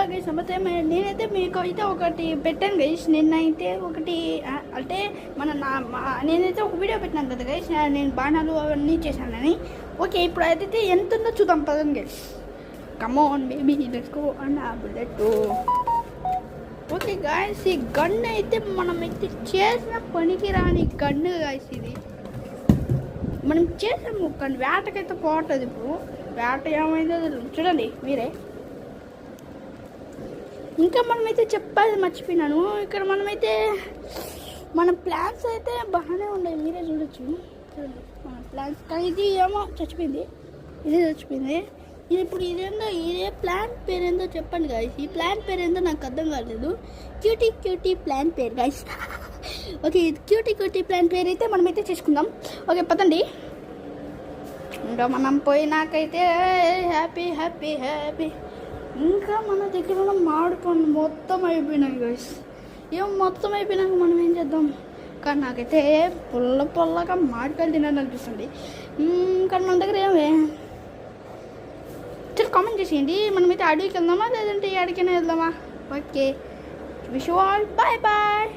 Guys నమస్తే. నేనైతే మీకు అయితే ఒకటి పెట్టాను గైస్. నిన్నైతే ఒకటి అంటే నేనైతే ఒక వీడియో పెట్టినాను కదా గైస్, నేను బాణాలు అవన్నీ చేశానని. ఓకే, ఇప్పుడు అయితే ఎంత ఉందో చూద్దాం పదండి guys. Come on baby let's go and ఆ బుల్లెట్. ఓకే గాయస్, ఈ గన్ అయితే మనమైతే చేసిన పనికి రాని గన్ను గాయస్. ఇది మనం చేసాము కానీ వేటకైతే పోతుంది. ఇప్పుడు వేట ఏమైందో చూడండి మీరే. ఇంకా మనమైతే చెప్పాలి మర్చిపోయినాను. ఇక్కడ మనమైతే మన ప్లాన్స్ అయితే బాగానే ఉన్నాయి, మీరే చూడొచ్చు. చూడండి మన ప్లాన్స్. కానీ ఇది ఏమో చచ్చిపోయింది, ఇదే చచ్చిపోయింది. ఇది ఇప్పుడు ఇదే ప్లాన్ పేరేందో చెప్పండి గాయస్. ఈ ప్లాన్ పేరేందో నాకు అర్థం కాలేదు. క్యూటీ ప్లాన్ పేరు గాయస్. ఓకే, క్యూటీ ప్లాన్ పేరు అయితే మనమైతే చేసుకుందాం. ఓకే పదండి. ఇంకా మనం పోయినాకైతే హ్యాపీ. ఇంకా మన దగ్గర ఉన్న మామిడి పండు మొత్తం అయిపోయినాయి గాయస్. ఏం మొత్తం అయిపోయినాక మనం ఏం చేద్దాం? కానీ నాకైతే పొల్లగా మామిడికాయలు తినాలని అనిపిస్తుంది. కానీ మన దగ్గర ఏమే కామెంట్ చేసేయండి. మనమైతే అడవికి వెళ్దామా లేదంటే ఎక్కడికైనా వెళ్దామా? Okay, wish you all, bye.